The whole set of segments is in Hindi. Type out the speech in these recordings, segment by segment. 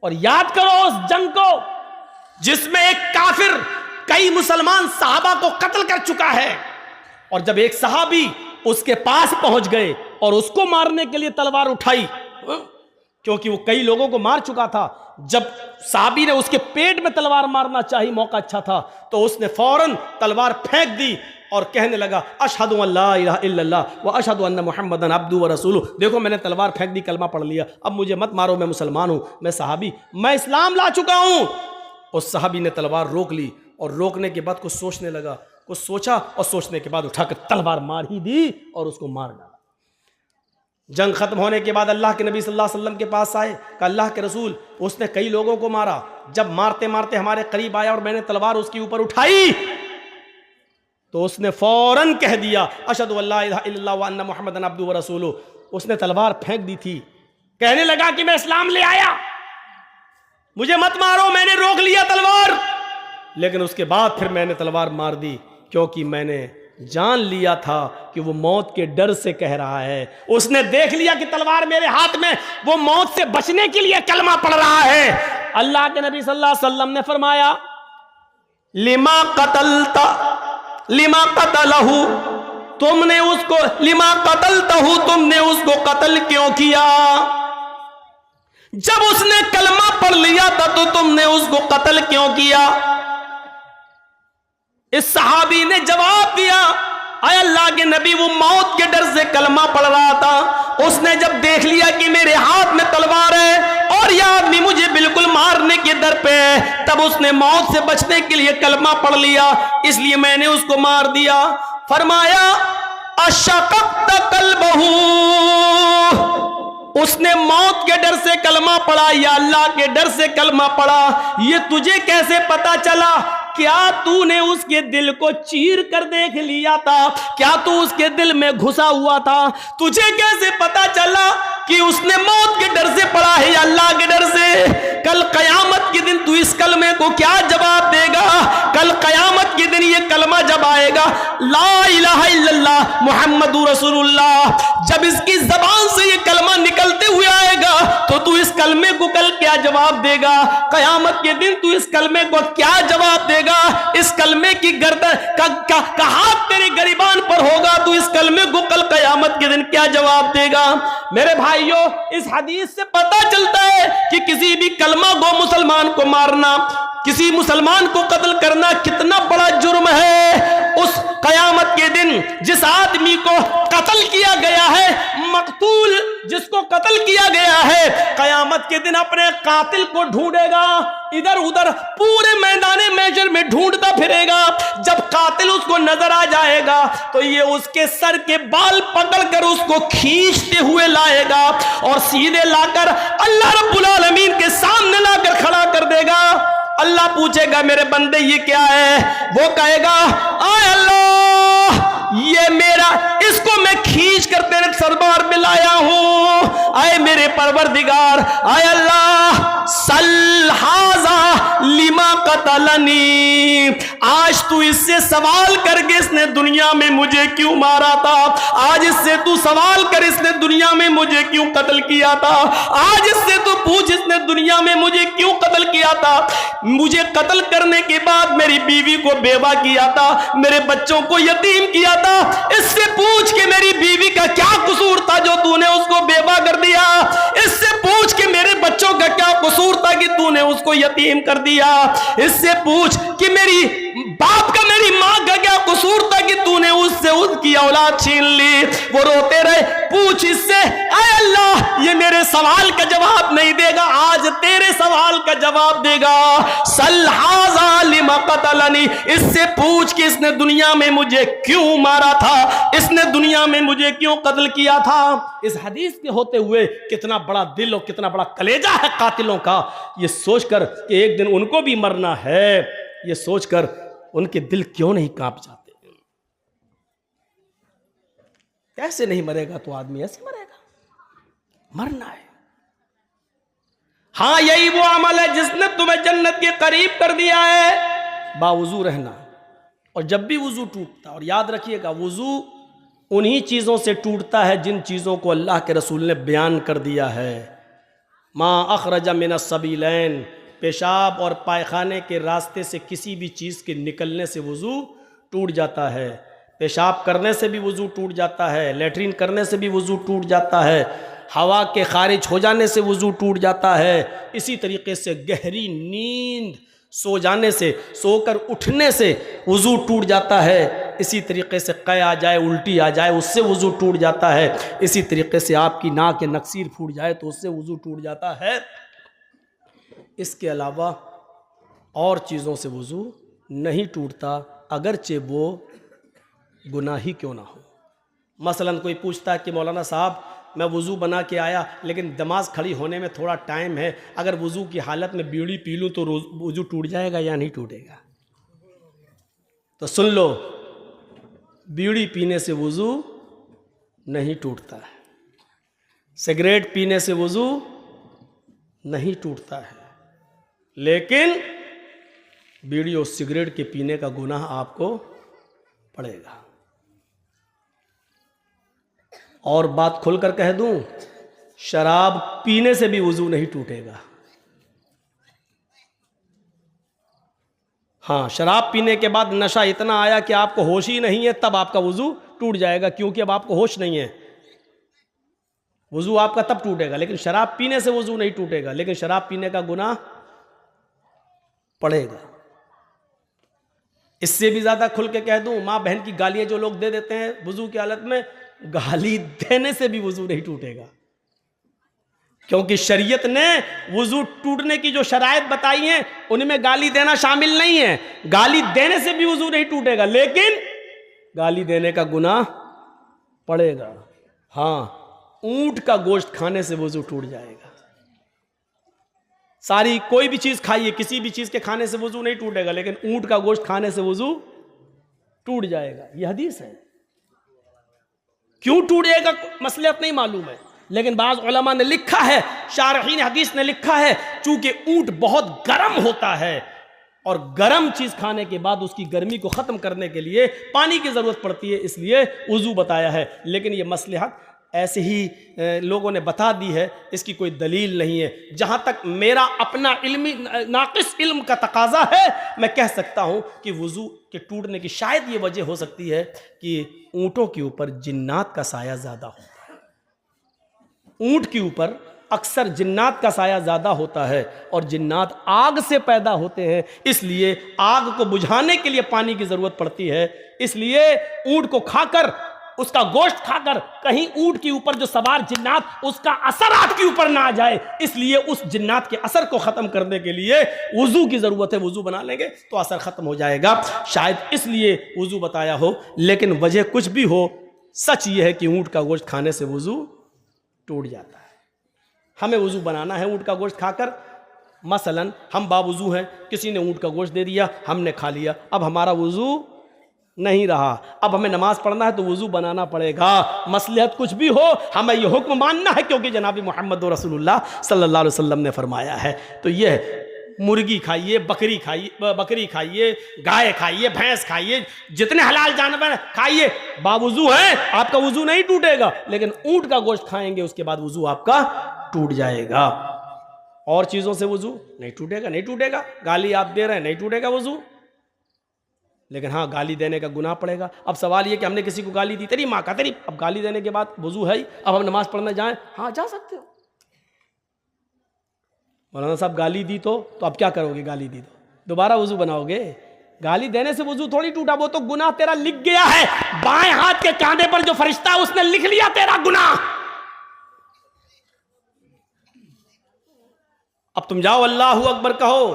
और याद करो उस जंग को जिसमें एक काफिर कई मुसलमान सहाबा को कत्ल कर चुका है, और जब एक सहाबी उसके पास पहुंच गए और उसको मारने के लिए तलवार उठाई, क्योंकि वो कई लोगों को मार चुका था, जब सहाबी ने उसके पेट में तलवार मारना चाहिए, मौका अच्छा था, तो उसने फौरन तलवार फेंक दी और कहने लगा अशहदु अल्ला इलाहा इल्लल्लाह व अशहदु अन्ना मुहम्मदन अब्दुहु व रसूलुहु। देखो मैंने तलवार फेंक दी, कलमा पढ़ लिया, अब मुझे मत मारो, मैं मुसलमान हूं, मैं सहाबी, मैं इस्लाम ला चुका हूं। उस सहाबी ने तलवार रोक ली और रोकने के बाद कुछ सोचने लगा, कुछ सोचा और सोचने के बाद उठाकर तलवार मार ही दी और उसको मार डाला। जंग खत्म होने के बाद अल्लाह के नबी सल्लल्लाहु अलैहि वसल्लम के पास आए, कहा अल्लाह के रसूल, उसने कई लोगों को मारा, जब मारते मारते हमारे करीब आया और मैंने तलवार उसके ऊपर उठाई तो उसने फौरन कह दिया अशहदु अल्ला इलाहा इल्लल्लाह व अन्ना मुहम्मदन अब्दुहु व रसूलुहु। उसने तलवार फेंक दी थी, कहने लगा कि मैं इस्लाम ले आया, मुझे मत मारो, मैंने रोक लिया तलवार, लेकिन उसके बाद फिर मैंने तलवार मार दी, क्योंकि मैंने जान लिया था कि वो मौत के डर से कह रहा है। उसने देख लिया कि तलवार मेरे हाथ में, वो मौत से बचने के लिए कलमा पढ़ रहा है। अल्लाह के नबी सल्लल्लाहु अलैहि वसल्लम ने फरमाया लिमा कतलता लिमा कतलहु, तुमने उसको, लिमा कतलतहु, तुमने उसको कत्ल क्यों किया? जब उसने कलमा पढ़ लिया था तो तुमने उसको कत्ल क्यों किया? इस सहाबी ने जवाब दिया आय अल्लाह के नबी, वो मौत के डर से कलमा पढ़ रहा था, उसने जब देख लिया कि मेरे हाथ में तलवार है और यह आदमी मुझे बिल्कुल मारने के डर पे है, तब उसने मौत से बचने के लिए कलमा पढ़ लिया, इसलिए मैंने उसको मार दिया। फरमाया अशक़क़्त क़ल्बहू, उसने मौत के डर से कलमा पढ़ा या अल्लाह के डर से कलमा पढ़ा, ये तुझे कैसे पता चला? क्या तूने उसके दिल को चीर कर देख लिया था? क्या तू उसके दिल में घुसा हुआ था? तुझे कैसे पता चला कि उसने मौत के डर से पढ़ा है या अल्लाह के डर से? कल कयामत के दिन तू इस कलमे को क्या जवाब देगा? कल कयामत के दिन ये कलमा जब आएगा ला इलाहा इल्लल्लाह मुहम्मदुर रसूलुल्लाह, जब इसकी जबान से ये कलमा निकलते हुए आएगा तो तू इस कलमे को कल क्या जवाब देगा? कयामत के दिन तू इस कलमे को क्या जवाब देगा? इस कलमे की गर्दन का हाथ तेरे गरिबान पर होगा, तू इस कलमे को कल कयामत के दिन क्या जवाब देगा? मेरे भाइयों, इस हदीस से पता चलता है कि किसी भी कलमा गो मुसलमान को मारना, किसी मुसलमान को कत्ल करना कितना बड़ा जुर्म है। उस कयामत के दिन जिस आदमी को कत्ल किया गया है, मकतूल जिसको कत्ल किया गया है, कयामत के दिन अपने कातिल को ढूंढेगा, इधर उधर पूरे मैदाने महशर में ढूंढता फिरेगा। जब कातिल उसको नजर आ जाएगा तो ये उसके सर के बाल पकड़कर उसको खींचते हुए लाएगा और सीधे लाकर अल्लाह रब्बुल आलमीन के सामने लाकर खड़ा कर देगा। अल्लाह पूछेगा मेरे बंदे ये क्या है? वो कहेगा आय अल्लाह, ये मेरा, इसको मैं खींच कर तेरे सरबार में लाया हूं। आए मेरे परवरदिगार, आय अल्लाह, सल हाजा लिमा कतलनी, आज तू इससे सवाल करके इसने दुनिया में मुझे क्यों मारा था? आज इससे तू सवाल कर इसने दुनिया में मुझे क्यों कत्ल किया था? आज इससे तू पूछ इसने दुनिया में मुझे क्यों कत्ल किया था? मुझे कत्ल करने के बाद मेरी बीवी को बेवा किया था, मेरे बच्चों को यतीम किया था, इससे पूछ के मेरी बीवी का क्या कसूर था जो तूने उसको बेवा कर दिया? इससे पूछ के मेरे बच्चों का क्या कसूर था कि तूने उसको यतीम कर दिया? इससे पूछ कि मेरी बाप का, मेरी मां का क्या कसूर था कि तूने उससे उसकी औलाद छीन ली? वो रोते रहे। पूछ इससे, आय अल्लाह, ये मेरे सवाल का जवाब नहीं देगा, आज तेरे सवाल का जवाब देगा। सल हाजा लिमा कतलनी, इससे पूछ कि इसने दुनिया में मुझे क्यों मारा था, इसने दुनिया में मुझे क्यों कत्ल किया था? इस हदीस के होते हुए कितना बड़ा दिल और कितना बड़ा कलेजा है कातिलों का, ये सोचकर कि एक दिन उनको भी मरना है, ये सोचकर उनके दिल क्यों नहीं कांप जाते? कैसे नहीं मरेगा तो आदमी ऐसे मरेगा, मरना है। हाँ, यही वो अमल है जिसने तुम्हें जन्नत के करीब कर दिया है, बावुजू रहना। और जब भी वुजू टूटता, और याद रखिएगा वुजू उन्हीं चीजों से टूटता है जिन चीजों को अल्लाह के रसूल ने बयान कर दिया है। मा अखरज मिनस सबीलैन, पेशाब और पायखाने के रास्ते से किसी भी चीज़ के निकलने से वज़ू टूट जाता है। पेशाब करने से भी वज़ू टूट जाता है, लेटरिन करने से भी वज़ू टूट जाता है, हवा के खारिज हो जाने से वज़ू टूट जाता है। इसी तरीके से गहरी नींद सो जाने से, सोकर उठने से वज़ू टूट जाता है। इसी तरीके से कै आ जाए, उल्टी आ जाए, उससे वज़ू टूट जाता है। इसी तरीके से आपकी नाक के नक्सीर फूट जाए तो उससे वज़ू टूट जाता है। इसके अलावा और चीज़ों से वज़ू नहीं टूटता, अगरचे वो गुनाही क्यों ना हो। मसलन कोई पूछता है कि मौलाना साहब मैं वज़ू बना के आया लेकिन नमाज खड़ी होने में थोड़ा टाइम है, अगर वज़ू की हालत में बीड़ी पी लूँ तो वज़ू टूट जाएगा या नहीं टूटेगा? तो सुन लो, बीड़ी पीने से वज़ू नहीं टूटता है, सिगरेट पीने से वज़ू नहीं टूटता है, लेकिन बीड़ी और सिगरेट के पीने का गुनाह आपको पड़ेगा। और बात खुलकर कह दूं, शराब पीने से भी वज़ू नहीं टूटेगा। हाँ, शराब पीने के बाद नशा इतना आया कि आपको होश ही नहीं है, तब आपका वज़ू टूट जाएगा, क्योंकि अब आपको होश नहीं है। वज़ू आपका तब टूटेगा, लेकिन शराब पीने से वज़ू नहीं टूटेगा, लेकिन शराब पीने का गुनाह पड़ेगा। इससे भी ज़्यादा खुल के कह दूं, माँ बहन की गालियाँ जो लोग दे देते हैं वज़ू की हालत में, गाली देने से भी वज़ू नहीं टूटेगा, क्योंकि शरीयत ने वज़ू टूटने की जो शराइत बताई हैं उनमें गाली देना शामिल नहीं है। गाली देने से भी वज़ू नहीं टूटेगा, लेकिन गाली देने का गुनाह पड़ेगा। हाँ, ऊंट का गोश्त खाने से वज़ू टूट जाएगा। सारी कोई भी चीज़ खाइए, किसी भी चीज़ के खाने से वज़ू नहीं टूटेगा, लेकिन ऊंट का गोश्त खाने से वज़ू टूट जाएगा। यह हदीस है। क्यों टूटेगा मसलहत नहीं मालूम है, लेकिन बाज़ उलमा ने लिखा है, शारहीन हदीस ने लिखा है, चूंकि ऊंट बहुत गर्म होता है और गर्म चीज़ खाने के बाद उसकी गर्मी को ख़त्म करने के लिए पानी की ज़रूरत पड़ती है, इसलिए वज़ू बताया है। लेकिन ये मसलहत ऐसे ही लोगों ने बता दी है, इसकी कोई दलील नहीं है। जहाँ तक मेरा अपना इल्मी नाक़िस इल्म का तकाजा है, मैं कह सकता हूँ कि वज़ू के टूटने की शायद ये वजह हो सकती है कि ऊँटों के ऊपर जिन्नात का साया ज़्यादा होता है। ऊँट के ऊपर अक्सर जिन्नात का साया ज़्यादा होता है, और जिन्नात आग से पैदा होते हैं, इसलिए आग को बुझाने के लिए पानी की ज़रूरत पड़ती है। इसलिए ऊँट को खाकर, उसका गोश्त खाकर कहीं ऊंट के ऊपर जो सवार जिन्नात, उसका असर आपके ऊपर ना आ जाए, इसलिए उस जिन्नात के असर को ख़त्म करने के लिए वज़ू की ज़रूरत है। वज़ू बना लेंगे तो असर ख़त्म हो जाएगा, शायद इसलिए वज़ू बताया हो। लेकिन वजह कुछ भी हो, सच ये है कि ऊंट का गोश्त खाने से वज़ू टूट जाता है। हमें वज़ू बनाना है ऊंट का गोश्त खाकर। मसलन हम बावुज़ू हैं, किसी ने ऊंट का गोश्त दे दिया, हमने खा लिया, अब हमारा वज़ू नहीं रहा, अब हमें नमाज पढ़ना है तो वज़ू बनाना पड़ेगा। मसलहत कुछ भी हो, हमें यह हुक्म मानना है, क्योंकि जनाब मोहम्मद रसूलुल्लाह सल्लल्लाहु अलैहि वसल्लम ने फरमाया है। तो यह मुर्गी खाइए, बकरी खाइए, गाय खाइए, भैंस खाइए, जितने हलाल जानवर खाइए, बावुज़ू है, आपका वज़ू नहीं टूटेगा। लेकिन ऊंट का गोश्त खाएंगे, उसके बाद वज़ू आपका टूट जाएगा। और चीज़ों से वज़ू नहीं टूटेगा। गाली आप दे रहे हैं, नहीं टूटेगा वज़ू, लेकिन हाँ, गाली देने का गुनाह पड़ेगा। अब सवाल ये कि हमने किसी को गाली दी, तेरी माँ का तेरी, अब गाली देने के बाद वज़ू है ही, अब हम नमाज पढ़ने जाएं, हाँ जा सकते हो। मौलाना साहब गाली दी तो अब क्या करोगे? गाली दी तो दोबारा वज़ू बनाओगे? गाली देने से वज़ू थोड़ी टूटा, वो तो गुनाह तेरा लिख गया है। बाएं हाथ के कांधे पर जो फरिश्ता है उसने लिख लिया तेरा गुनाह। अब तुम जाओ, अल्लाहु अकबर कहो,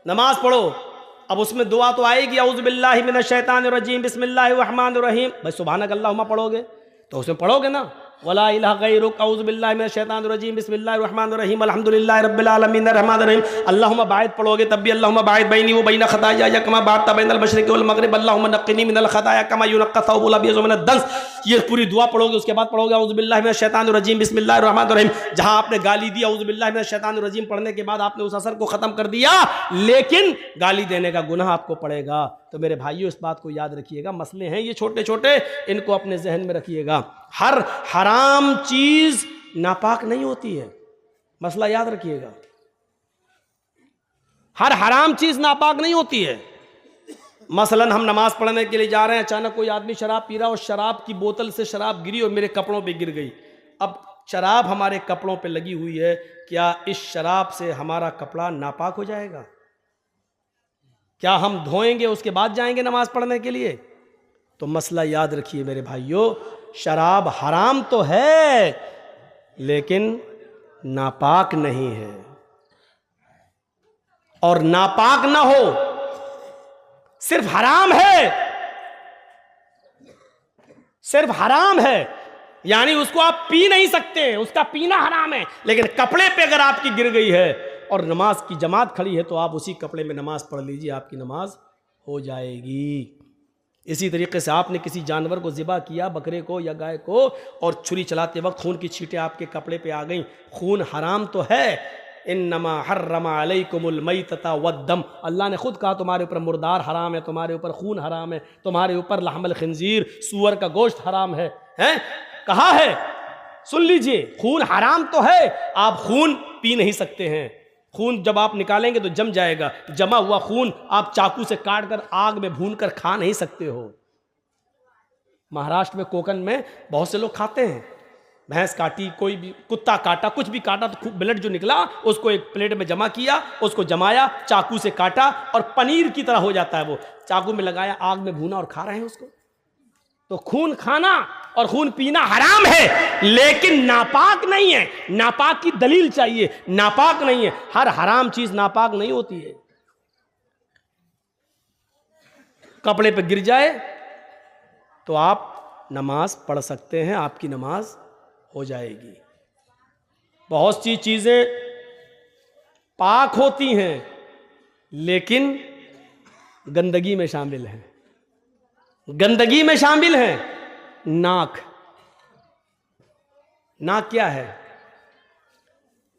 नमाज पढ़ो, अब उसमें दुआ तो आएगी, औज़ु बिल्लाहि मिनश शैतानिर रजीम बिस्मिल्लाहिर रहमानिर रहीम। भाई सुभानक अल्लाहुम्मा पढ़ोगे तो उसमें पढ़ोगे ना, वला इलाहा गैरुक औज़ु बिल्लाहि मिनश शैतानिर रजीम बिस्मिल्लाहिर रहमानिर रहीम अल्हम्दुलिल्लाहि रब्बिल आलमीन अर्रहमानिर रहीम। अल्लाहुम्मा बाइद पढ़ोगे तब भी अल्लाहुम्मा बाइद बैनी व बैन खताया कमा बाअदत बैनल मशरिक़ि वल मग़रिब अल्लाहुम्मा नक़्क़िनी मिनल खताया कमा युनक़्क़ा थौबुल अबयज़ मिनद दन्स। ये पूरी दुआ पढ़ोगे, उसके बाद पढ़ोगे औज़ु बिल्लाहि मिनश शैतानिर रजीम बिस्मिल्लाहिर रहमानिर रहीम। जहां आपने गाली दी, औज़ु बिल्लाहि मिनश शैतानिर रजीम पढ़ने के बाद आपने उस असर को खत्म कर दिया, लेकिन गाली देने का गुनाह आपको पड़ेगा। तो मेरे भाइयों, इस बात को याद रखिएगा। मसले हैं ये छोटे छोटे, इनको अपने जहन में रखिएगा। हर हराम चीज नापाक नहीं होती है। मसला याद रखिएगा, हर हराम चीज नापाक नहीं होती है। मसलन हम नमाज पढ़ने के लिए जा रहे हैं, अचानक कोई आदमी शराब पी रहा और शराब की बोतल से शराब गिरी और मेरे कपड़ों पे गिर गई। अब शराब हमारे कपड़ों पे लगी हुई है, क्या इस शराब से हमारा कपड़ा नापाक हो जाएगा? क्या हम धोएंगे उसके बाद जाएंगे नमाज पढ़ने के लिए? तो मसला याद रखिए मेरे भाइयों, शराब हराम तो है लेकिन नापाक नहीं है। और नापाक ना हो, सिर्फ हराम है, सिर्फ हराम है, यानी उसको आप पी नहीं सकते, उसका पीना हराम है, लेकिन कपड़े पे अगर आपकी गिर गई है और नमाज की जमात खड़ी है तो आप उसी कपड़े में नमाज पढ़ लीजिए, आपकी नमाज हो जाएगी। इसी तरीके से आपने किसी जानवर को ज़िबा किया, बकरे को या गाय को, और छुरी चलाते वक्त खून की छींटें आपके कपड़े पे आ गई, खून हराम तो है। इन्नमा हर्रमा अलैकुमुल मैतता वद्दम, अल्लाह ने खुद कहा तुम्हारे ऊपर मुर्दार हराम है, तुम्हारे ऊपर खून हराम है, तुम्हारे ऊपर लहमल खिंजीर, सूअर का गोश्त हराम है, हैं? कहा है, सुन लीजिए, खून हराम तो है, आप खून पी नहीं सकते हैं। खून जब आप निकालेंगे तो जम जाएगा, जमा हुआ खून आप चाकू से काट कर आग में भून कर खा नहीं सकते हो। महाराष्ट्र में, कोकण में बहुत से लोग खाते हैं, भैंस काटी, कोई भी कुत्ता काटा, कुछ भी काटा तो खूब ब्लड जो निकला उसको एक प्लेट में जमा किया, उसको जमाया, चाकू से काटा और पनीर की तरह हो जाता है वो, चाकू में लगाया, आग में भूना और खा रहे हैं उसको। तो खून खाना और खून पीना हराम है लेकिन नापाक नहीं है। नापाक की दलील चाहिए, नापाक नहीं है, हर हराम चीज नापाक नहीं होती है। कपड़े पे गिर जाए तो आप नमाज पढ़ सकते हैं, आपकी नमाज हो जाएगी। बहुत सी चीजें पाक होती हैं लेकिन गंदगी में शामिल हैं, गंदगी में शामिल है नाक। नाक क्या है?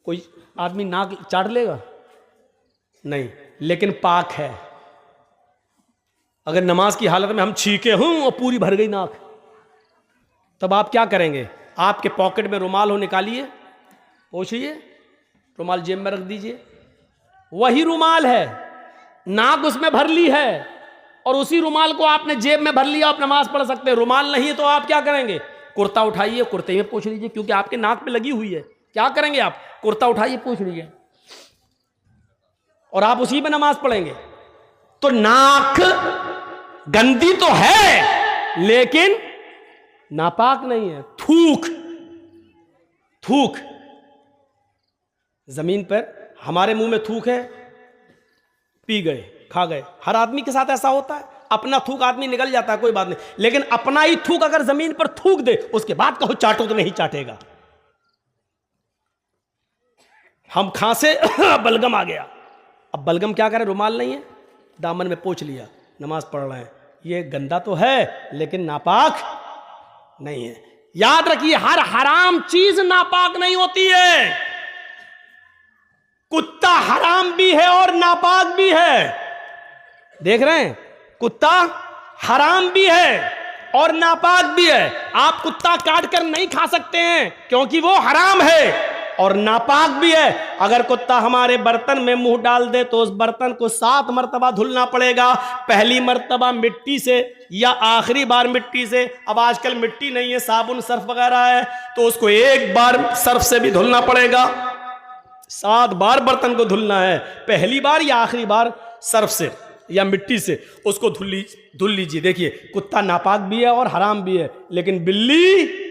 कोई आदमी नाक चाट लेगा? नहीं, लेकिन पाक है। अगर नमाज की हालत में हम छीके हूं और पूरी भर गई नाक, तब आप क्या करेंगे? आपके पॉकेट में रुमाल हो, निकालिए, पोंछिए, रुमाल जेब में रख दीजिए, वही रुमाल है, नाक उसमें भर ली है और उसी रुमाल को आपने जेब में भर लिया, आप नमाज पढ़ सकते हैं। रुमाल नहीं है तो आप क्या करेंगे? कुर्ता उठाइए, कुर्ते में पोंछ लीजिए, क्योंकि आपके नाक पे लगी हुई है। क्या करेंगे आप? कुर्ता उठाइए, पोंछ लीजिए और आप उसी में नमाज पढ़ेंगे। तो नाक गंदी तो है लेकिन नापाक नहीं है। थूक, थूक, जमीन पर हमारे मुंह में थूक है, पी गए, खा गए, हर आदमी के साथ ऐसा होता है। अपना थूक आदमी निकल जाता है, कोई बात नहीं, लेकिन अपना ही थूक अगर जमीन पर थूक दे उसके बाद कहो चाटो तो नहीं चाटेगा। हम खांसे बलगम आ गया, अब बलगम क्या करे? रुमाल नहीं है, दामन में पोंछ लिया, नमाज पढ़ रहे हैं। ये गंदा तो है लेकिन नापाक नहीं है। याद रखिए, हर हराम चीज नापाक नहीं होती है। कुत्ता हराम भी है और नापाक भी है। देख रहे हैं, कुत्ता हराम भी है और नापाक भी है। आप कुत्ता काट कर नहीं खा सकते हैं क्योंकि वो हराम है और नापाक भी है। अगर कुत्ता हमारे बर्तन में मुंह डाल दे तो उस बर्तन को 7 मरतबा धुलना पड़ेगा। पहली मरतबा मिट्टी से या आखिरी बार मिट्टी से। अब आजकल मिट्टी नहीं है, साबुन सर्फ वगैरह है, तो उसको एक बार सर्फ से भी धुलना पड़ेगा। 7 बार बर्तन को धुलना है, पहली बार या आखिरी बार सर्फ से या मिट्टी से उसको धुल लीजिए। देखिए, कुत्ता नापाक भी है और हराम भी है, लेकिन बिल्ली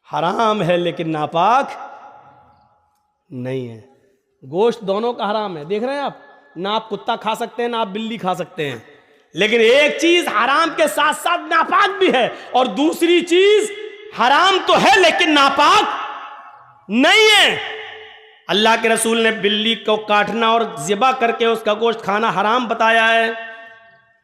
हराम है लेकिन नापाक नहीं है। गोश्त दोनों का हराम है। देख रहे हैं आप, ना आप कुत्ता खा सकते हैं ना आप बिल्ली खा सकते हैं, लेकिन एक चीज हराम के साथ साथ नापाक भी है और दूसरी चीज हराम तो है लेकिन नापाक नहीं है। अल्लाह के रसूल ने बिल्ली को काटना और ज़िबा करके उसका गोश्त खाना हराम बताया है,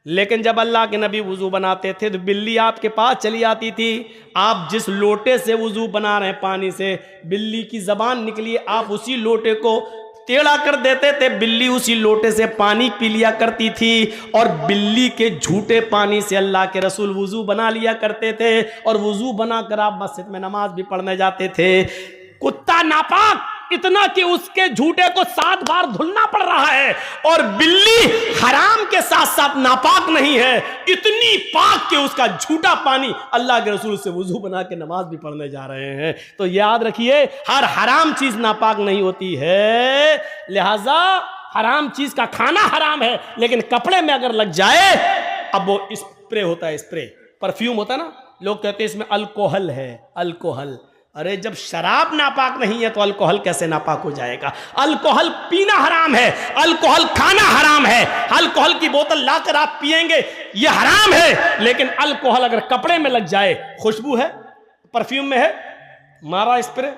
लेकिन जब अल्लाह के नबी वुजू बनाते थे तो बिल्ली आपके पास चली आती थी। आप जिस लोटे से वुजू बना रहे हैं पानी से, बिल्ली की जबान निकली, आप उसी लोटे को टेढ़ा कर देते थे, बिल्ली उसी लोटे से पानी पी लिया करती थी और बिल्ली के झूठे पानी से अल्लाह के रसूल वुजू बना लिया करते थे और वुजू बनाकर आप मस्जिद में नमाज भी पढ़ने जाते थे। कुत्ता नापाक इतना कि उसके झूठे को 7 बार धुलना पड़ रहा है, और बिल्ली हराम के साथ साथ नापाक नहीं है, इतनी पाक कि उसका झूठा पानी अल्लाह के रसूल से वुजू बना के नमाज भी पढ़ने जा रहे हैं। तो याद रखिए, हर हराम चीज नापाक नहीं होती है। लिहाजा हराम चीज का खाना हराम है, लेकिन कपड़े में अगर लग जाए, अब वो स्प्रे होता है, स्प्रे परफ्यूम होता है ना, लोग कहते हैं इसमें अल्कोहल है। अल्कोहल, अरे जब शराब नापाक नहीं है तो अल्कोहल कैसे नापाक हो जाएगा? अल्कोहल पीना हराम है, अल्कोहल खाना हराम है। अल्कोहल की बोतल लाकर आप पिएंगे, ये हराम है, लेकिन अल्कोहल अगर कपड़े में लग जाए, खुशबू है, परफ्यूम में है, मारा स्प्रे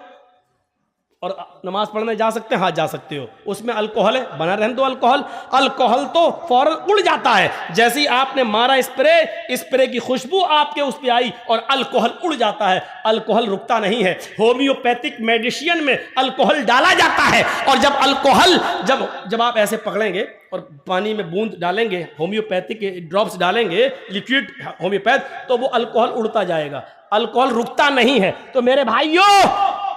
और नमाज पढ़ने जा सकते हैं? हाँ जा सकते हो, उसमें अल्कोहल है, बना रहने दो अल्कोहल। अल्कोहल तो फौरन उड़ जाता है, जैसे ही आपने मारा स्प्रे, स्प्रे की खुशबू आपके उस पे आई और अल्कोहल उड़ जाता है। अल्कोहल रुकता नहीं है। होम्योपैथिक मेडिसिन में अल्कोहल डाला जाता है, और जब अल्कोहल जब आप ऐसे पकड़ेंगे और पानी में बूंद डालेंगे, होम्योपैथिक ड्रॉप्स डालेंगे, लिक्विड होम्योपैथ, तो वो अल्कोहल उड़ता जाएगा, अल्कोहल रुकता नहीं है। तो मेरे भाइयों,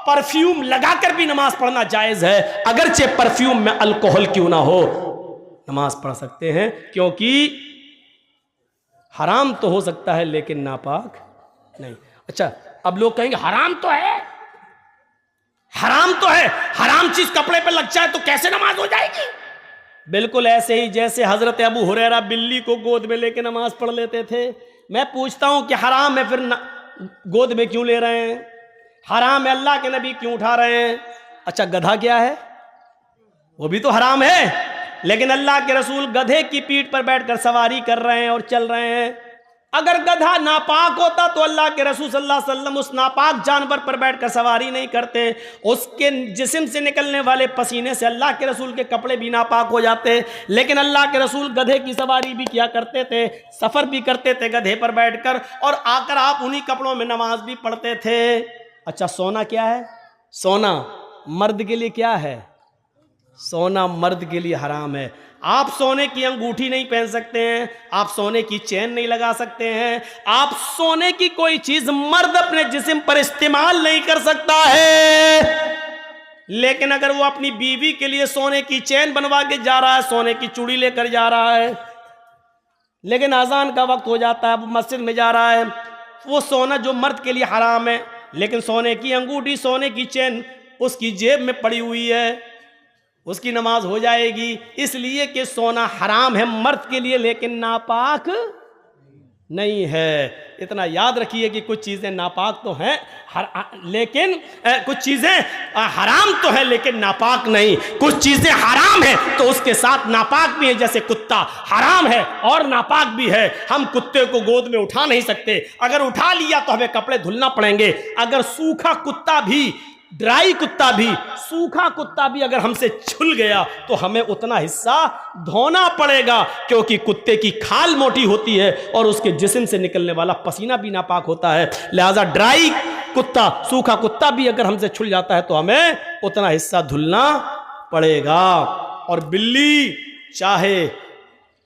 परफ्यूम लगाकर भी नमाज पढ़ना जायज है, अगरचे परफ्यूम में अल्कोहल क्यों ना हो, नमाज पढ़ सकते हैं, क्योंकि हराम तो हो सकता है लेकिन नापाक नहीं। अच्छा, अब लोग कहेंगे हराम तो है, हराम तो है, हराम चीज कपड़े पे लग जाए तो कैसे नमाज हो जाएगी? बिल्कुल ऐसे ही जैसे हजरत अबू हुरैरा बिल्ली को गोद में लेके नमाज पढ़ लेते थे। मैं पूछता हूं कि हराम है, फिर गोद में क्यों ले रहे हैं? हराम है, अल्लाह के नबी क्यों उठा रहे हैं? अच्छा, गधा क्या है? वो भी तो हराम है, लेकिन अल्लाह के रसूल गधे की पीठ पर बैठकर सवारी कर रहे हैं और चल रहे हैं। अगर गधा नापाक होता तो अल्लाह के रसूल सल्लल्लाहु अलैहि वसल्लम उस नापाक जानवर पर बैठकर सवारी नहीं करते। उसके जिस्म से निकलने वाले पसीने से अल्लाह के रसूल के कपड़े भी नापाक हो जाते, लेकिन अल्लाह के रसूल गधे की सवारी भी किया करते थे, सफर भी करते थे गधे पर बैठकर, और आकर आप उन्हीं कपड़ों में नमाज भी पढ़ते थे। अच्छा, सोना क्या है? सोना मर्द के लिए क्या है? सोना मर्द के लिए हराम है। आप सोने की अंगूठी नहीं पहन सकते हैं, आप सोने की चेन नहीं लगा सकते हैं, आप सोने की कोई चीज मर्द अपने जिस्म पर इस्तेमाल नहीं कर सकता है। लेकिन अगर वो अपनी बीवी के लिए सोने की चेन बनवा के जा रहा है, सोने की चूड़ी लेकर जा रहा है, लेकिन अजान का वक्त हो जाता है, वो मस्जिद में जा रहा है, वो सोना जो मर्द के लिए हराम है, लेकिन सोने की अंगूठी, सोने की चेन उसकी जेब में पड़ी हुई है, उसकी नमाज हो जाएगी, इसलिए कि सोना हराम है मर्द के लिए, लेकिन नापाक नहीं है। इतना याद रखिए कि कुछ चीज़ें नापाक तो हैं, लेकिन कुछ चीज़ें हराम तो है लेकिन नापाक नहीं। कुछ चीज़ें हराम हैं तो उसके साथ नापाक भी है, जैसे कुत्ता हराम है और नापाक भी है। हम कुत्ते को गोद में उठा नहीं सकते, अगर उठा लिया तो हमें कपड़े धुलना पड़ेंगे। अगर सूखा कुत्ता भी, ड्राई कुत्ता भी, सूखा कुत्ता भी अगर हमसे छुल गया तो हमें उतना हिस्सा धोना पड़ेगा, क्योंकि कुत्ते की खाल मोटी होती है और उसके जिस्म से निकलने वाला पसीना भी नापाक होता है। लिहाजा ड्राई कुत्ता, सूखा कुत्ता भी अगर हमसे छुल जाता है तो हमें उतना हिस्सा धुलना पड़ेगा। और बिल्ली चाहे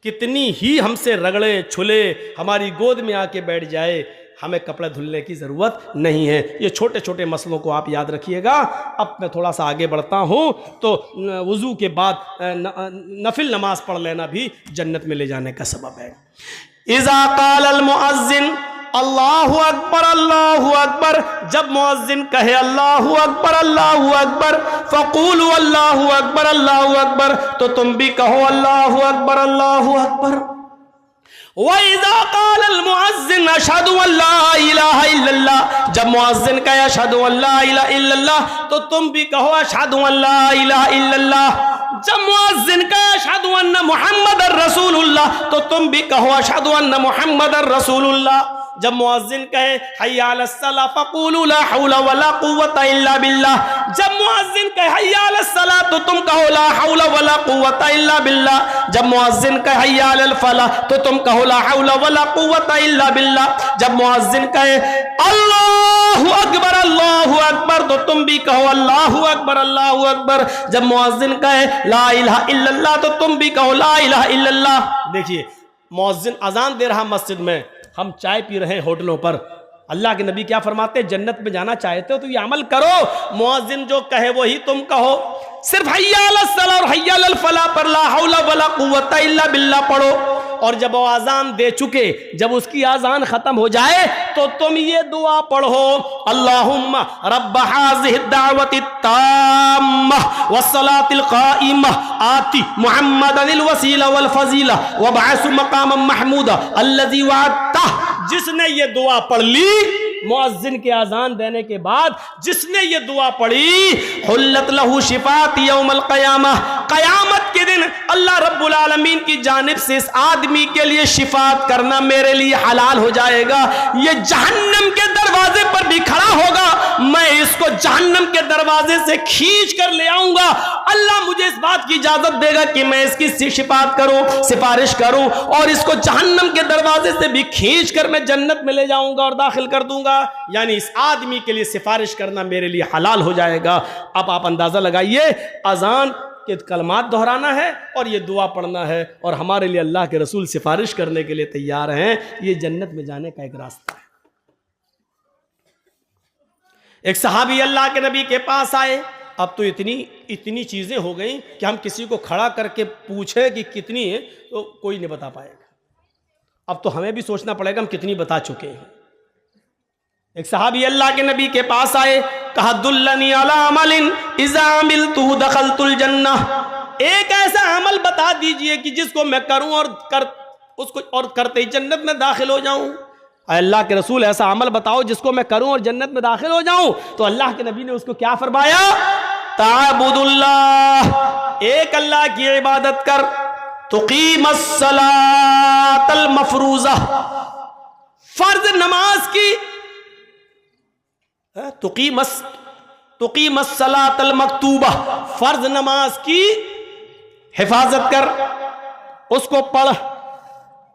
कितनी ही हमसे रगड़े छुले, हमारी गोद में आके बैठ जाए, हमें कपड़े धुलने की ज़रूरत नहीं है। ये छोटे छोटे मसलों को आप याद रखिएगा। अब मैं थोड़ा सा आगे बढ़ता हूँ, तो वज़ू के बाद नफिल नमाज पढ़ लेना भी जन्नत में ले जाने का सबब है। इज़ा क़ाल अल मुअज़्ज़िन अल्लाहु अकबर अल्लाहु अकबर, जब मुअज़्ज़िन कहे अल्लाहु अकबर फ़क़ूलू अल्लाहु अकबर, तो तुम भी कहो अल्लाहु अकबर। वइज़ा क़ाल अल मुअज़्ज़िन अशहदु अल्ला इलाहा इल्लल्लाह, जब मुअज़्ज़िन कहे अशहदु अल्ला इलाहा इल्लल्लाह, तो तुम भी कहो अशहदु अल्ला इलाहा इल्लल्लाह। जब मुअज़्ज़िन कहे अशहदु अन्ना मुहम्मदर रसूलुल्लाह, तो तुम भी कहो अशहदु अन्ना मुहम्मदर रसूलुल्लाह। जब मुअज़्ज़िन कहे हय्या अलस सलाह फ़क़ूलू ला हौला वला कुव्वता इल्ला बिल्लाह, जब मुअज़्ज़िन कहे हय्या अलस सलाह, तो तुम कहो ला हौला वला कुव्वता इल्ला बिल्लाह। जब मुअज़्ज़िन कहे हय्या अलल फलाह, तो तुम कहो ला हौला वला कुव्वता इल्ला बिल्लाह। जब मुअज़्ज़िन कहे अल्लाहु अकबर, तो तुम भी कहो अल्लाहु अकबर। जब मुअज़्ज़िन कहे ला इलाहा इल्लल्लाह, तो तुम भी कहो ला इलाहा इल्लल्लाह। देखिए, मुअज़्ज़िन अजान दे रहा मस्जिद में, हम चाय पी रहे हैं होटलों पर, अल्लाह के नबी क्या फरमाते, जन्नत में जाना चाहते हो तो ये अमल करो, मुअज्जिन जो कहे वही तुम कहो। सिर्फ हय्या अलस सलाह और हय्या अलल फलाह पर ला हौला वला कुव्वता इल्ला बिल्लाह पढ़ो, और जब वो आजान दे चुके, जब उसकी आजान खत्म हो जाए तो तुम ये दुआ पढ़ो, अल्लाहुम्मा रब्ब हाज़िहि दावति ताम्मा वस्सलातिल काइमा आति मुहम्मदनिल वसीला वल फजीला वबअस मकामम महमूदा अल्लज़ी वअदता। जिसने ये दुआ पढ़ ली, मुअज्जिन के आजान देने के बाद जिसने ये दुआ पढ़ी, हुल्लत लहू शिफात यौमल क़यामा, क़यामत के दिन अल्लाह रब्बुल आलमीन की जानिब से इस आदमी के लिए शिफात करना मेरे लिए हलाल हो जाएगा। ये जहन्नम के दरवाजे पर भी खड़ा होगा, मैं इसको जहन्नम के दरवाजे से खींच कर ले आऊंगा। अल्लाह मुझे इस बात की इजाजत देगा कि मैं इसकी शिफात करूं, सिफारिश करूं, और इसको जहन्नम के दरवाजे से भी खींच कर मैं जन्नत में ले जाऊंगा और दाखिल कर दूंगा। यानी इस आदमी के लिए सिफारिश करना मेरे लिए हलाल हो जाएगा। अब आप अंदाजा लगाइए, अजान के कलमात दोहराना है और ये दुआ पढ़ना है, और हमारे लिए अल्लाह के रसूल सिफारिश करने के लिए तैयार हैं। ये जन्नत में जाने का एक रास्ता है। एक सहाबी अल्लाह के नबी के पास आए। अब तो इतनी चीजें हो गई कि हम किसी को खड़ा करके पूछे कि कितनी है तो कोई नहीं बता पाएगा। अब तो हमें भी सोचना पड़ेगा हम कितनी बता चुके हैं। एक सहाबी अल्लाह के नबी के पास आए, कहा दुल्लनी अला अमलिन इज़ा अमिलतुहु दखलतुल जन्नह। एक ऐसा अमल बता दीजिए कि जिसको मैं करूं और करते ही जन्नत में दाखिल हो जाऊं। अल्लाह के रसूल ऐसा अमल बताओ जिसको मैं करूं और जन्नत में दाखिल हो जाऊं। तो अल्लाह के नबी ने उसको क्या फरमाया, ताबुदुल्लाह, एक अल्लाह की इबादत कर, तुकीमस सलातल मफरूज़ा, फर्ज नमाज की, तुकीमस सलातल मकतूबा, फर्ज नमाज की हिफाजत कर, उसको पढ़,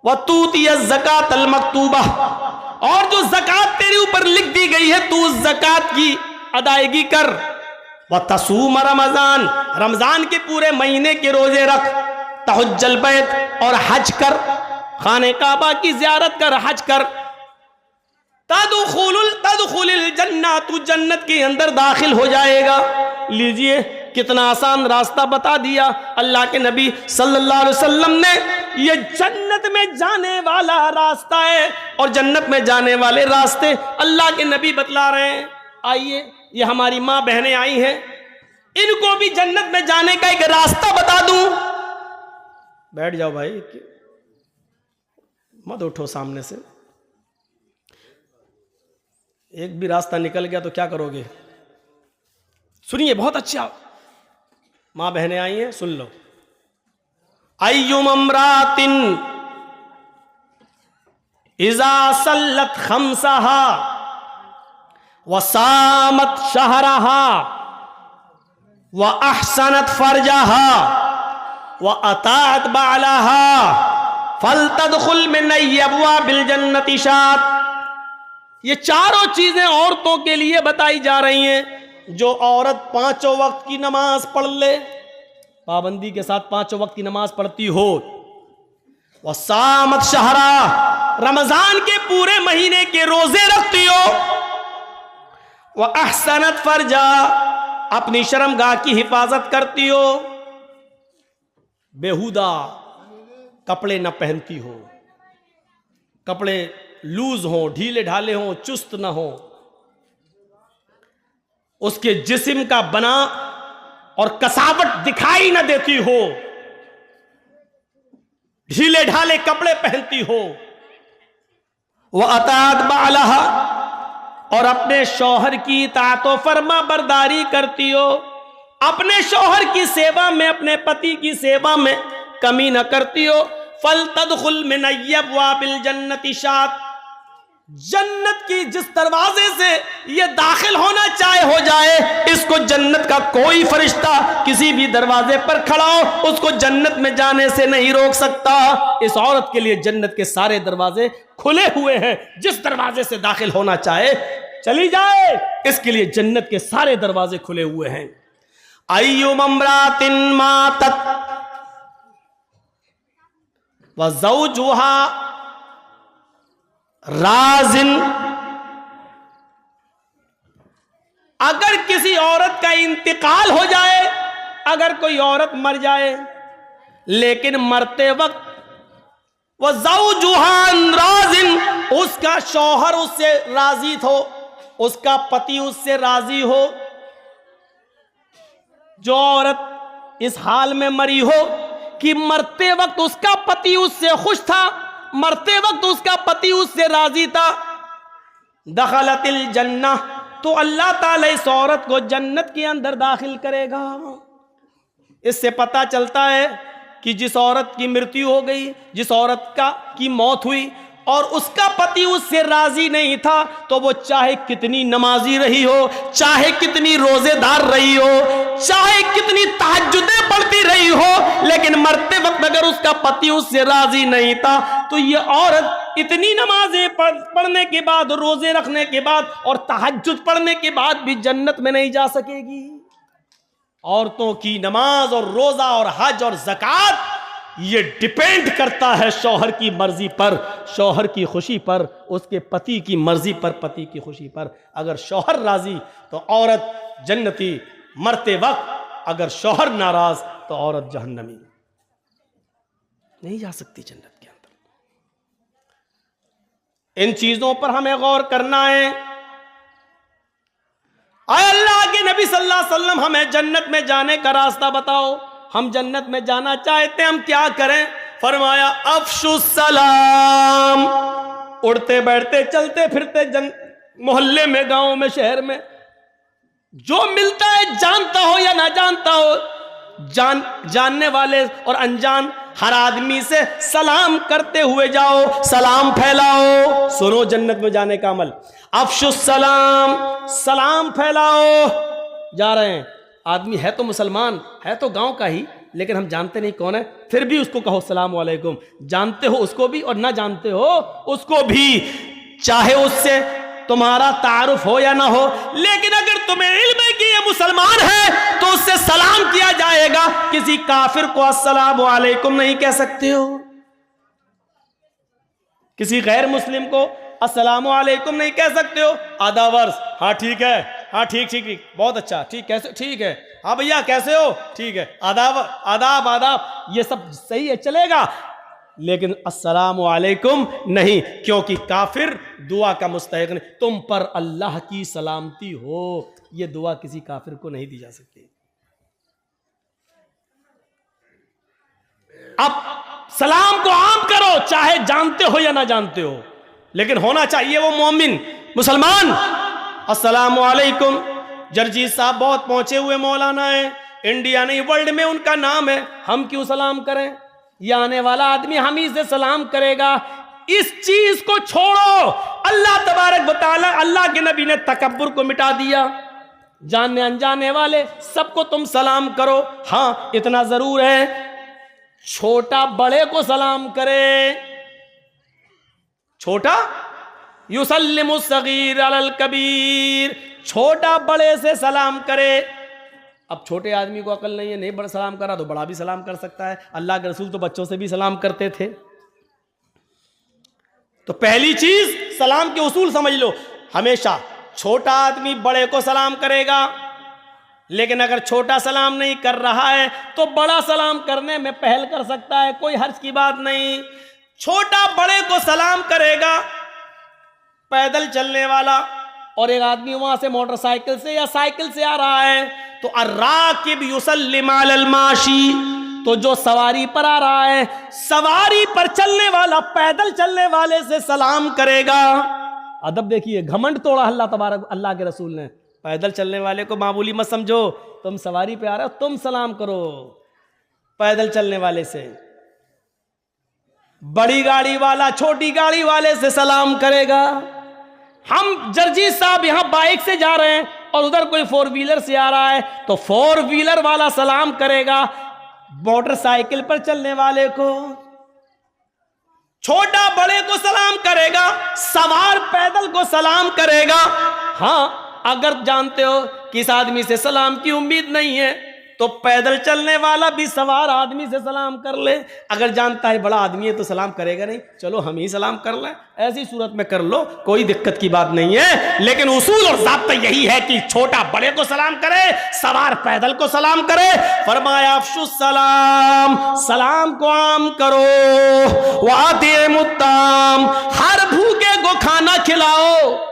वतूतिय ज़कातल मकतूबा, और जो ज़कात तेरे ऊपर लिख दी गई है तू उस ज़कात की अदायगी कर, वतसूम रमज़ान, रमज़ान के पूरे महीने के रोजे रख, तहज्जुल बैत, और हज कर, खाने काबा की ज़ियारत कर, हज कर, तदखुलुल जन्नह, तू जन्नत के अंदर दाखिल हो जाएगा। लीजिए कितना आसान रास्ता बता दिया अल्लाह के नबी सल्लल्लाहु अलैहि वसल्लम ने। ये जन्नत में जाने वाला रास्ता है, और जन्नत में जाने वाले रास्ते अल्लाह के नबी बतला रहे हैं। आइए, ये हमारी माँ बहनें आई हैं, इनको भी जन्नत में जाने का एक रास्ता बता दूं। बैठ जाओ भाई, मत उठो सामने से। एक भी रास्ता निकल गया तो क्या करोगे? सुनिए, बहुत अच्छा, मां बहनें आई हैं, सुन लो। अय्युम अमरातिन इज़ा सल्लत खम्सहा व सामत शहरहा व अहसनत फरजहा व अतात बालहा फलतदखुल मिन अब्वाबिल जन्नति शात। ये चारों चीजें औरतों के लिए बताई जा रही हैं। जो औरत 5 वक्त की नमाज पढ़ ले, पाबंदी के साथ 5 वक्त की नमाज पढ़ती हो, वह सामत शहरा, रमजान के पूरे महीने के रोजे रखती हो, वह अहसनत फरजा, अपनी शर्मगाह की हिफाजत करती हो, बेहुदा कपड़े न पहनती हो, कपड़े लूज हो, ढीले ढाले हो, चुस्त ना हो, उसके जिस्म का बना और कसावट दिखाई न देती हो, ढीले ढाले कपड़े पहनती हो, वह अतात बालहा, और अपने शौहर की इताअत व फरमा बरदारी करती हो, अपने शौहर की सेवा में, अपने पति की सेवा में कमी न करती हो। फलतदखुल मिन अब्वाबिल जन्नति शात, जन्नत की जिस दरवाजे से ये दाखिल होना चाहे हो जाए, इसको जन्नत का कोई फरिश्ता किसी भी दरवाजे पर खड़ा हो उसको जन्नत में जाने से नहीं रोक सकता। इस औरत के लिए जन्नत के सारे दरवाजे खुले हुए हैं, जिस दरवाजे से दाखिल होना चाहे चली जाए, इसके लिए जन्नत के सारे दरवाजे खुले हुए हैं। अय्युम अमरातिन मातत व ज़ौजुहा राज़िन अगर किसी औरत का इंतकाल हो जाए, अगर कोई औरत मर जाए, लेकिन मरते वक्त वह ज़ौजुहान राज़िन, उसका शौहर उससे राजी हो, उसका पति उससे राजी हो, जो औरत इस हाल में मरी हो कि मरते वक्त उसका पति उससे खुश था, मरते वक्त उसका पति उससे राजी था, दखलतिल जन्नह, तो अल्लाह ताला इस औरत को जन्नत के अंदर दाखिल करेगा। इससे पता चलता है कि जिस औरत की मृत्यु हो गई, जिस औरत की मौत हुई और उसका पति उससे राजी नहीं था, तो वो चाहे कितनी नमाजी रही हो, चाहे कितनी रोजेदार रही हो, चाहे कितनी तहज्जुदें पढ़ती रही हो, लेकिन मरते वक्त अगर उसका पति उससे राजी नहीं था, तो ये औरत इतनी नमाजें पढ़ने के बाद, रोजे रखने के बाद और तहज्जुद पढ़ने के बाद भी जन्नत में नहीं जा सकेगी। औरतों की नमाज और रोजा और हज और ज़कात ये डिपेंड करता है शौहर की मर्जी पर, शौहर की खुशी पर, उसके पति की मर्जी पर, पति की खुशी पर। अगर शौहर राजी तो औरत जन्नती, मरते वक्त अगर शौहर नाराज तो औरत जहन्नमी, नहीं जा सकती जन्नत के अंदर। इन चीजों पर हमें गौर करना है। आए अल्लाह के नबी सल्लल्लाहु अलैहि वसल्लम, हमें जन्नत में जाने का रास्ता बताओ, हम जन्नत में जाना चाहते हैं, हम क्या करें? फरमाया अफ़शुस सलाम। उड़ते बैठते चलते फिरते मोहल्ले में, गांव में, शहर में जो मिलता है, जानता हो या ना जानता हो, जानने वाले और अनजान हर आदमी से सलाम करते हुए जाओ, सलाम फैलाओ। सुनो जन्नत में जाने का अमल, अफ़शुस सलाम, सलाम फैलाओ। जा रहे हैं, आदमी है तो मुसलमान, है तो गांव का ही, लेकिन हम जानते नहीं कौन है, फिर भी उसको कहो सलाम वालेकुम। जानते हो उसको भी और ना जानते हो उसको भी, चाहे उससे तुम्हारा तारुफ हो या ना हो, लेकिन अगर तुम्हें इल्म है कि ये मुसलमान है तो उससे सलाम किया जाएगा। किसी काफिर को अस्सलाम वालेकुम नहीं कह सकते हो, किसी गैर मुस्लिम को अस्सलाम वालेकुम नहीं कह सकते हो। आधा वर्ष, हाँ ठीक है, हाँ ठीक ठीक ठीक, बहुत अच्छा, ठीक कैसे, ठीक है, हाँ भैया कैसे हो, ठीक है, आदाब आदाब आदाब, ये सब सही है, चलेगा, लेकिन अस्सलाम वालेकुम नहीं, क्योंकि काफिर दुआ का मुस्तहिक नहीं। तुम पर अल्लाह की सलामती हो, ये दुआ किसी काफिर को नहीं दी जा सकती। अब सलाम को आम करो, चाहे जानते हो या ना जानते हो, लेकिन होना चाहिए वो मोमिन मुसलमान। अस्सलाम वालेकुम। जरजीत साहब बहुत पहुंचे हुए मौलाना है, इंडिया नहीं वर्ल्ड में उनका नाम है, हम क्यों सलाम करें? ये आने वाला आदमी हम ही से सलाम करेगा। इस चीज को छोड़ो। अल्लाह तबारक व तआला, अल्लाह के नबी ने तकब्बुर को मिटा दिया। जानने अनजाने वाले सबको तुम सलाम करो। हाँ इतना जरूर है, छोटा बड़े को सलाम करे। छोटा युसल्लिमु सगीर अलल कबीर, छोटा बड़े से सलाम करे। अब छोटे आदमी को अकल नहीं है, नहीं बड़ा सलाम करा तो बड़ा भी सलाम कर सकता है। अल्लाह के रसूल तो बच्चों से भी सलाम करते थे। तो पहली चीज सलाम के उसूल समझ लो। हमेशा छोटा आदमी बड़े को सलाम करेगा, लेकिन अगर छोटा सलाम नहीं कर रहा है तो बड़ा सलाम करने में पहल कर सकता है, कोई हर्ज की बात नहीं। छोटा बड़े को सलाम करेगा। पैदल चलने वाला और एक आदमी वहां से मोटरसाइकिल से या साइकिल से आ रहा है तो अर्राकिब युसल्लिम अलल माशी, तो जो सवारी पर आ रहा है, सवारी पर चलने वाला पैदल चलने वाले से सलाम करेगा। अदब देखिए, घमंड तोड़ा अल्लाह तबारक, अल्लाह के रसूल ने। पैदल चलने वाले को मामूली मत समझो, तुम सवारी पे आ रहे हो तुम सलाम करो पैदल चलने वाले से। बड़ी गाड़ी वाला छोटी गाड़ी वाले से सलाम करेगा। हम जरजीत साहब यहां बाइक से जा रहे हैं और उधर कोई फोर व्हीलर से आ रहा है तो फोर व्हीलर वाला सलाम करेगा मोटरसाइकिल पर चलने वाले को। छोटा बड़े को सलाम करेगा, सवार पैदल को सलाम करेगा। हाँ अगर जानते हो कि इस आदमी से सलाम की उम्मीद नहीं है, तो पैदल चलने वाला भी सवार आदमी से सलाम कर ले। अगर जानता है बड़ा आदमी है तो सलाम करेगा नहीं, चलो हम ही सलाम कर लें, ऐसी सूरत में कर लो, कोई दिक्कत की बात नहीं है। लेकिन उसूल और ज़ाब्ता यही है कि छोटा बड़े को सलाम करे, सवार पैदल को सलाम करे। फरमाया अफ़शुस सलाम, सलाम को आम करो, वातिमुत्ताम, हर भूखे को खाना खिलाओ,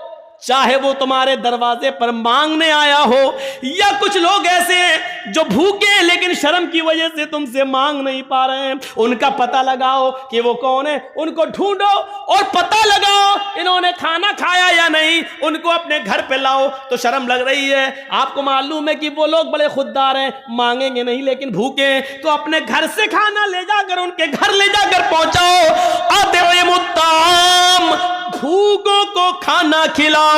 चाहे वो तुम्हारे दरवाजे पर मांगने आया हो, या कुछ लोग ऐसे हैं जो भूखे हैं लेकिन शर्म की वजह से तुमसे मांग नहीं पा रहे हैं, उनका पता लगाओ कि वो कौन है, उनको ढूंढो और पता लगाओ इन्होंने खाना खाया या नहीं, उनको अपने घर पे लाओ। तो शर्म लग रही है, आपको मालूम है कि वो लोग बड़े खुददार हैं, मांगेंगे नहीं लेकिन भूखे हैं, तो अपने घर से खाना ले जाकर उनके घर ले जाकर पहुंचाओ। अतिमुत्ताम, भूखों को खाना खिलाओ,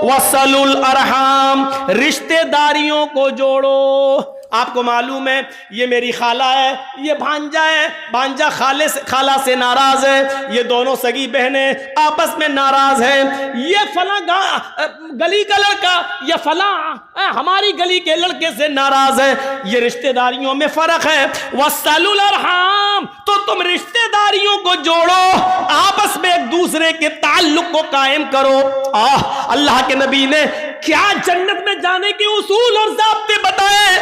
वसलुल अरहाम, रिश्तेदारियों को जोड़ो। आपको मालूम है ये मेरी खाला है, ये भांजा है, भांजा खाला से नाराज है, ये दोनों सगी बहनें आपस में नाराज हैं, ये फला गली का लड़का या फला हमारी गली के लड़के से नाराज है, ये रिश्तेदारियों में फर्क है। वसलुल अरहाम, तो तुम रिश्तेदारियों को जोड़ो, आपस में एक दूसरे के ताल्लुक को कायम करो। अल्लाह के नबी ने क्या जन्नत में जाने के उसूल और ज़ाब्ते बताए।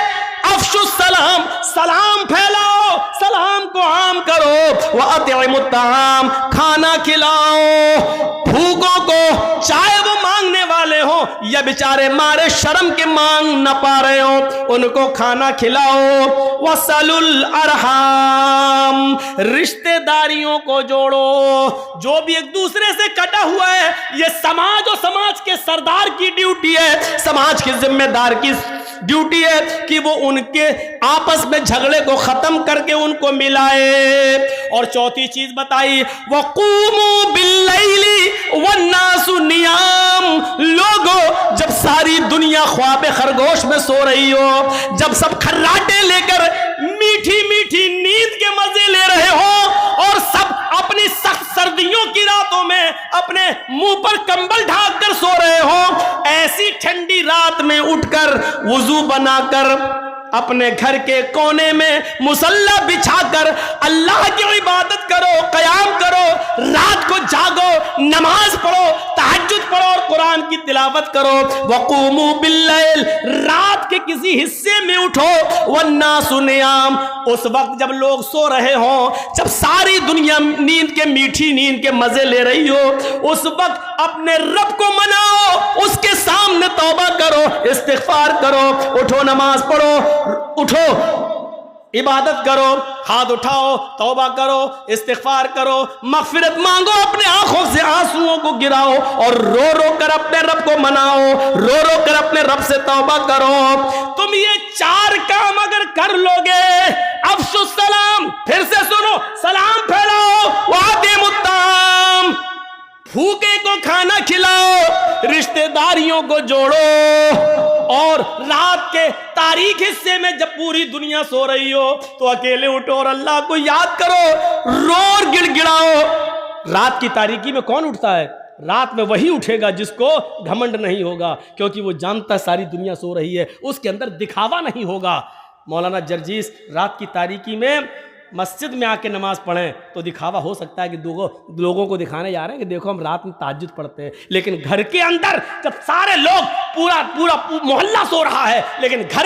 अफ़शुस सलाम, सलाम फैलाओ, सलाम को आम करो, वअतिमुत्ताम, खाना खिलाओ भूखों को, चाहे वो मांगने वाले हो या बेचारे मारे शर्म के मांग न पा रहे हो, उनको खाना खिलाओ। वसलुल अरहाम, रिश्तेदारियों को जोड़ो, जो भी एक दूसरे से कटा हुआ है, ये समाज और समाज के सरदार की ड्यूटी है, समाज के जिम्मेदार की ड्यूटी है कि वो उनके आपस में झगड़े को खत्म करके उनको मिलाए। और चौथी चीज बताई, वक़ूमू बिल्लैली वन्नासु नियाम, लोगों जब सारी दुनिया ख्वाबे खरगोश में सो रही हो, जब सब खर्राटे लेकर मीठी मीठी नींद के मजे ले रहे हो और सब अपनी सख्त सर्दियों की रातों में अपने मुंह पर कंबल ढांक कर सो रहे हो, ऐसी ठंडी रात में उठकर वुजू बनाकर अपने घर के कोने में मुसल्ला बिछाकर अल्लाह की इबादत करो, क़याम करो, रात को जागो, नमाज पढ़ो, तहज्जुद पढ़ो और कुरान की तिलावत करो। वक़ूमू बिल्लैल, रात के किसी हिस्से में उठो, वन्नासु नियाम, उस वक्त जब लोग सो रहे हों, जब सारी दुनिया नींद के मीठी नींद के मजे ले रही हो, उस वक्त अपने रब को मनाओ, उसके सामने तौबा करो, इस्तिग़फ़ार करो, उठो नमाज पढ़ो, उठो इबादत करो, हाथ उठाओ, तौबा करो, इस्तिग़फ़ार करो, मग़फ़िरत मांगो, अपने आंखों से आंसुओं को गिराओ और रो रो कर अपने रब को मनाओ, रो रो कर अपने रब से तौबा करो। तुम ये चार काम अगर कर लोगे, अफ़शुस सलाम, फिर से सुनो, सलाम फैलाओ, वातिमुत्ताम, भूखे को खाना खिलाओ, रिश्तेदारियों को जोड़ो, और रात के तारीख हिस्से में जब पूरी दुनिया सो रही हो तो अकेले उठो और अल्लाह को याद करो, रो और गिड़गिड़ाओ। रात की तारीकी में कौन उठता है? रात में वही उठेगा जिसको घमंड नहीं होगा, क्योंकि वो जानता है सारी दुनिया सो रही है, उसके अंदर दिखावा नहीं होगा। मौलाना जर्जीस रात की तारीकी में मस्जिद में आके नमाज पढ़ें तो दिखावा हो सकता है कि लोगों को दिखाने जा रहे हैं कि देखो हम रात में तहज्जुद पढ़ते हैं, लेकिन घर के अंदर जब सारे लोग पूरा मोहल्ला सो रहा है, लेकिन घर